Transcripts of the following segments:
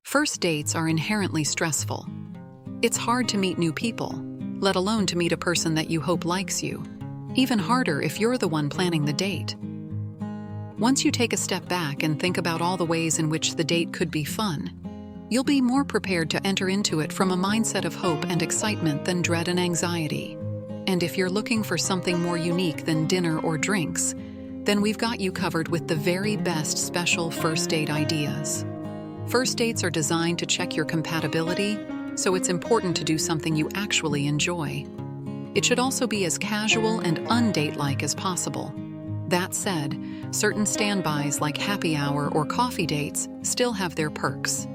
First dates are inherently stressful. It's hard to meet new people, let alone to meet a person that you hope likes you. Even harder if you're the one planning the date. Once you take a step back and think about all the ways in which the date could be fun, you'll be more prepared to enter into it from a mindset of hope and excitement than dread and anxiety. And if you're looking for something more unique than dinner or drinks, then we've got you covered with the very best special first date ideas. First dates are designed to check your compatibility, so it's important to do something you actually enjoy. It should also be as casual and undate-like as possible. That said, certain standbys like happy hour or coffee dates still have their perks.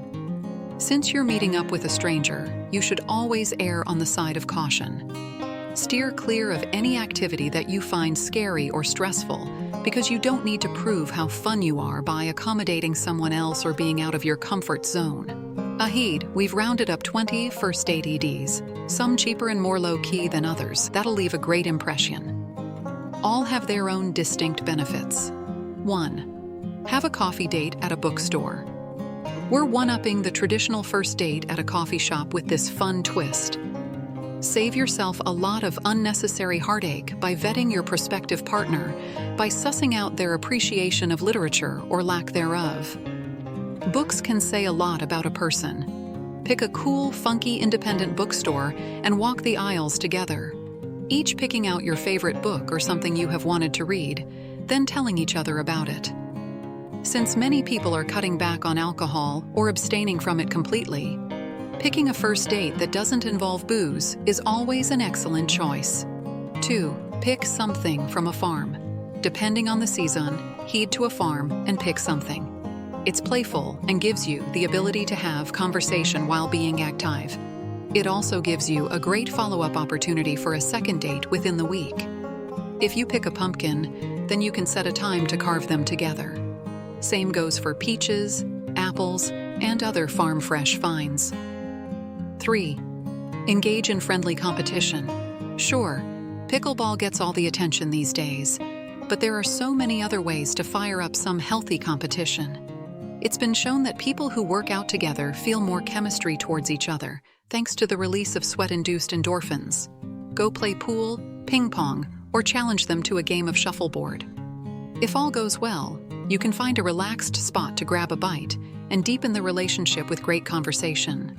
Since you're meeting up with a stranger, you should always err on the side of caution. Steer clear of any activity that you find scary or stressful, because you don't need to prove how fun you are by accommodating someone else or being out of your comfort zone. Aheed, we've rounded up 20 first date EDs, some cheaper and more low-key than others. That'll leave a great impression. All have their own distinct benefits. 1. Have a coffee date at a bookstore. We're one-upping the traditional first date at a coffee shop with this fun twist. Save yourself a lot of unnecessary heartache by vetting your prospective partner, by sussing out their appreciation of literature or lack thereof. Books can say a lot about a person. Pick a cool, funky independent bookstore and walk the aisles together, each picking out your favorite book or something you have wanted to read, then telling each other about it. Since many people are cutting back on alcohol or abstaining from it completely, picking a first date that doesn't involve booze is always an excellent choice. 2. Pick something from a farm. Depending on the season, heed to a farm and pick something. It's playful and gives you the ability to have conversation while being active. It also gives you a great follow-up opportunity for a second date within the week. If you pick a pumpkin, then you can set a time to carve them together. Same goes for peaches, apples, and other farm-fresh finds. 3. Engage in friendly competition. Sure, pickleball gets all the attention these days, but there are so many other ways to fire up some healthy competition. It's been shown that people who work out together feel more chemistry towards each other, thanks to the release of sweat-induced endorphins. Go play pool, ping pong, or challenge them to a game of shuffleboard. If all goes well, you can find a relaxed spot to grab a bite and deepen the relationship with great conversation.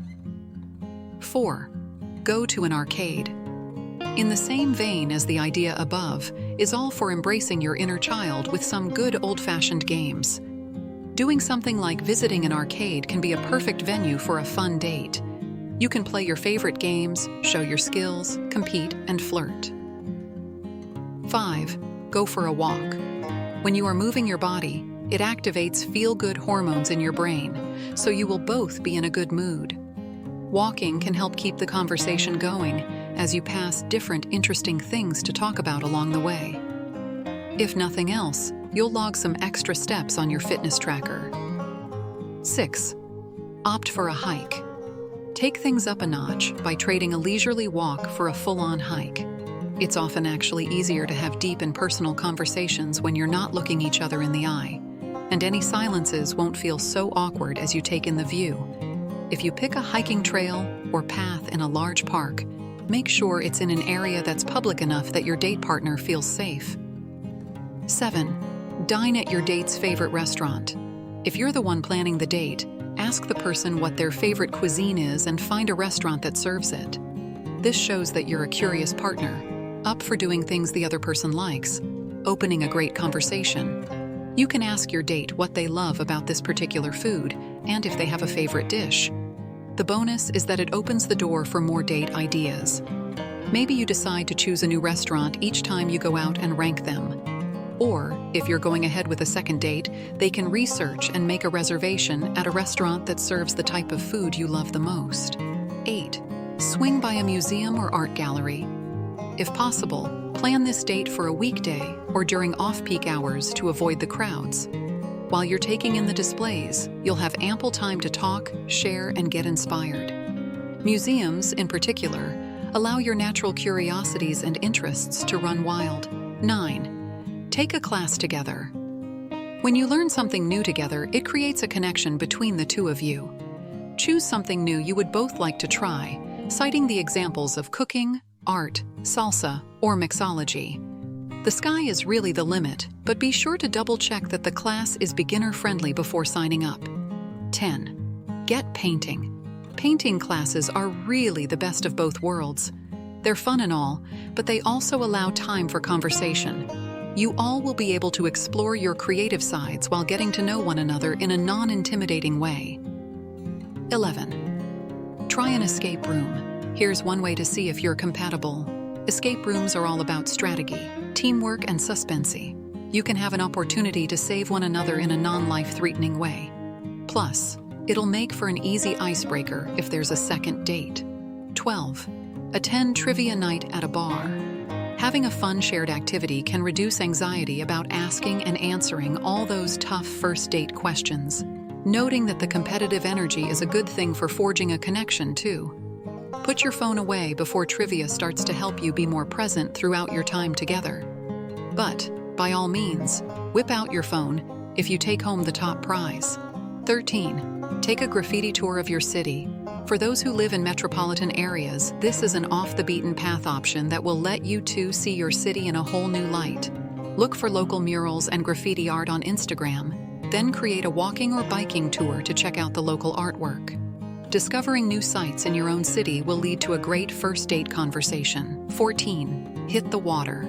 4. Go to an arcade. In the same vein as the idea above is all for embracing your inner child with some good old-fashioned games. Doing something like visiting an arcade can be a perfect venue for a fun date. You can play your favorite games, show your skills, compete, and flirt. 5. Go for a walk. When you are moving your body, it activates feel-good hormones in your brain, so you will both be in a good mood. Walking can help keep the conversation going as you pass different interesting things to talk about along the way. If nothing else, you'll log some extra steps on your fitness tracker. 6. Opt for a hike. Take things up a notch by trading a leisurely walk for a full-on hike. It's often actually easier to have deep and personal conversations when you're not looking each other in the eye, and any silences won't feel so awkward as you take in the view. If you pick a hiking trail or path in a large park, make sure it's in an area that's public enough that your date partner feels safe. 7. Dine at your date's favorite restaurant. If you're the one planning the date, ask the person what their favorite cuisine is and find a restaurant that serves it. This shows that you're a curious partner, up for doing things the other person likes, opening a great conversation. You can ask your date what they love about this particular food and if they have a favorite dish. The bonus is that it opens the door for more date ideas. Maybe you decide to choose a new restaurant each time you go out and rank them. Or, if you're going ahead with a second date, they can research and make a reservation at a restaurant that serves the type of food you love the most. 8. Swing by a museum or art gallery. If possible, plan this date for a weekday or during off-peak hours to avoid the crowds. While you're taking in the displays, you'll have ample time to talk, share, and get inspired. Museums, in particular, allow your natural curiosities and interests to run wild. 9. Take a class together. When you learn something new together, it creates a connection between the two of you. Choose something new you would both like to try, citing the examples of cooking, art, salsa, or mixology. The sky is really the limit, but be sure to double-check that the class is beginner-friendly before signing up. 10. Get painting. Painting classes are really the best of both worlds. They're fun and all, but they also allow time for conversation. You all will be able to explore your creative sides while getting to know one another in a non-intimidating way. 11. Try an escape room. Here's one way to see if you're compatible. Escape rooms are all about strategy, teamwork, and suspense. You can have an opportunity to save one another in a non-life-threatening way. Plus, it'll make for an easy icebreaker if there's a second date. 12. Attend trivia night at a bar. Having a fun shared activity can reduce anxiety about asking and answering all those tough first date questions, noting that the competitive energy is a good thing for forging a connection, too. Put your phone away before trivia starts to help you be more present throughout your time together. But, by all means, whip out your phone if you take home the top prize. 13. Take a graffiti tour of your city. For those who live in metropolitan areas, this is an off-the-beaten-path option that will let you two see your city in a whole new light. Look for local murals and graffiti art on Instagram, then create a walking or biking tour to check out the local artwork. Discovering new sights in your own city will lead to a great first date conversation. 14. Hit the water.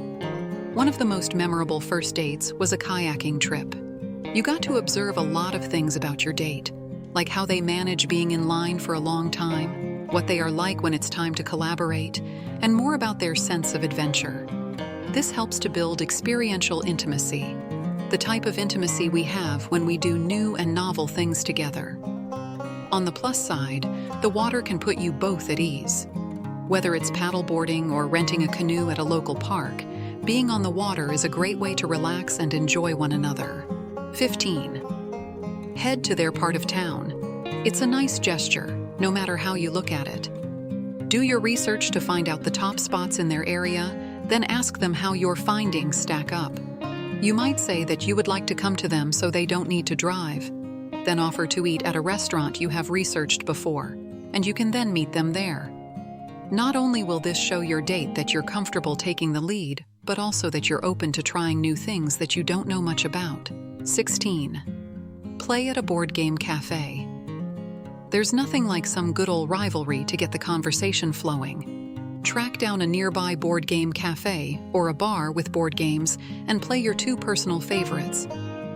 One of the most memorable first dates was a kayaking trip. You got to observe a lot of things about your date, like how they manage being in line for a long time, what they are like when it's time to collaborate, and more about their sense of adventure. This helps to build experiential intimacy, the type of intimacy we have when we do new and novel things together. On the plus side, the water can put you both at ease. Whether it's paddleboarding or renting a canoe at a local park, being on the water is a great way to relax and enjoy one another. 15. Head to their part of town. It's a nice gesture, no matter how you look at it. Do your research to find out the top spots in their area, then ask them how your findings stack up. You might say that you would like to come to them so they don't need to drive. Then offer to eat at a restaurant you have researched before, and you can then meet them there. Not only will this show your date that you're comfortable taking the lead, but also that you're open to trying new things that you don't know much about. 16. Play at a board game cafe. There's nothing like some good old rivalry to get the conversation flowing. Track down a nearby board game cafe or a bar with board games and play your two personal favorites.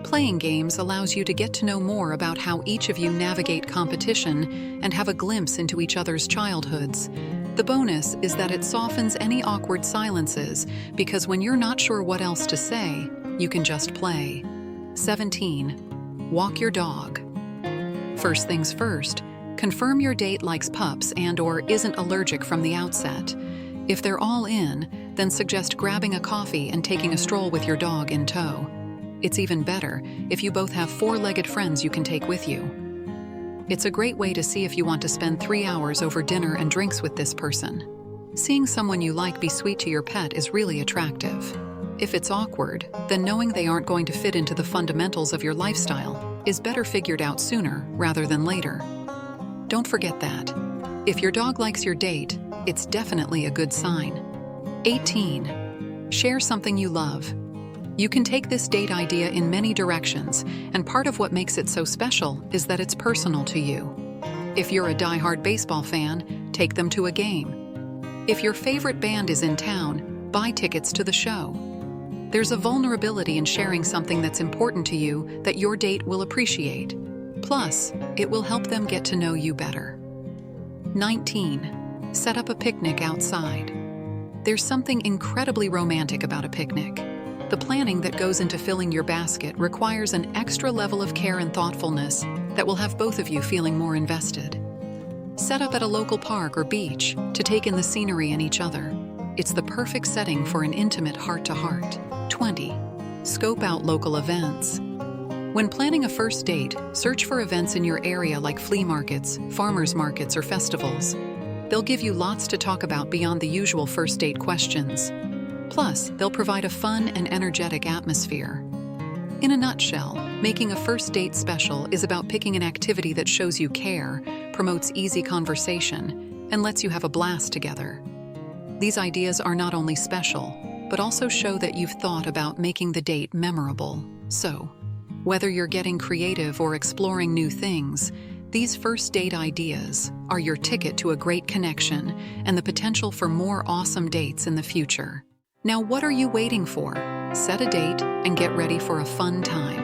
Playing games allows you to get to know more about how each of you navigate competition and have a glimpse into each other's childhoods. The bonus is that it softens any awkward silences, because when you're not sure what else to say, you can just play. 17. Walk your dog. First things first, confirm your date likes pups and/or isn't allergic from the outset. If they're all in, then suggest grabbing a coffee and taking a stroll with your dog in tow. It's even better if you both have four-legged friends you can take with you. It's a great way to see if you want to spend 3 hours over dinner and drinks with this person. Seeing someone you like be sweet to your pet is really attractive. If it's awkward, then knowing they aren't going to fit into the fundamentals of your lifestyle is better figured out sooner rather than later. Don't forget that. If your dog likes your date, it's definitely a good sign. 18. Share something you love. You can take this date idea in many directions, and part of what makes it so special is that it's personal to you. If you're a die-hard baseball fan, take them to a game. If your favorite band is in town, buy tickets to the show. There's a vulnerability in sharing something that's important to you that your date will appreciate. Plus, it will help them get to know you better. 19. Set up a picnic outside. There's something incredibly romantic about a picnic. The planning that goes into filling your basket requires an extra level of care and thoughtfulness that will have both of you feeling more invested. Set up at a local park or beach to take in the scenery and each other. It's the perfect setting for an intimate heart-to-heart. 20. Scope out local events. When planning a first date, search for events in your area like flea markets, farmers markets, or festivals. They'll give you lots to talk about beyond the usual first date questions. Plus, they'll provide a fun and energetic atmosphere. In a nutshell, making a first date special is about picking an activity that shows you care, promotes easy conversation, and lets you have a blast together. These ideas are not only special, but also show that you've thought about making the date memorable. So, whether you're getting creative or exploring new things, these first date ideas are your ticket to a great connection and the potential for more awesome dates in the future. Now, what are you waiting for? Set a date and get ready for a fun time.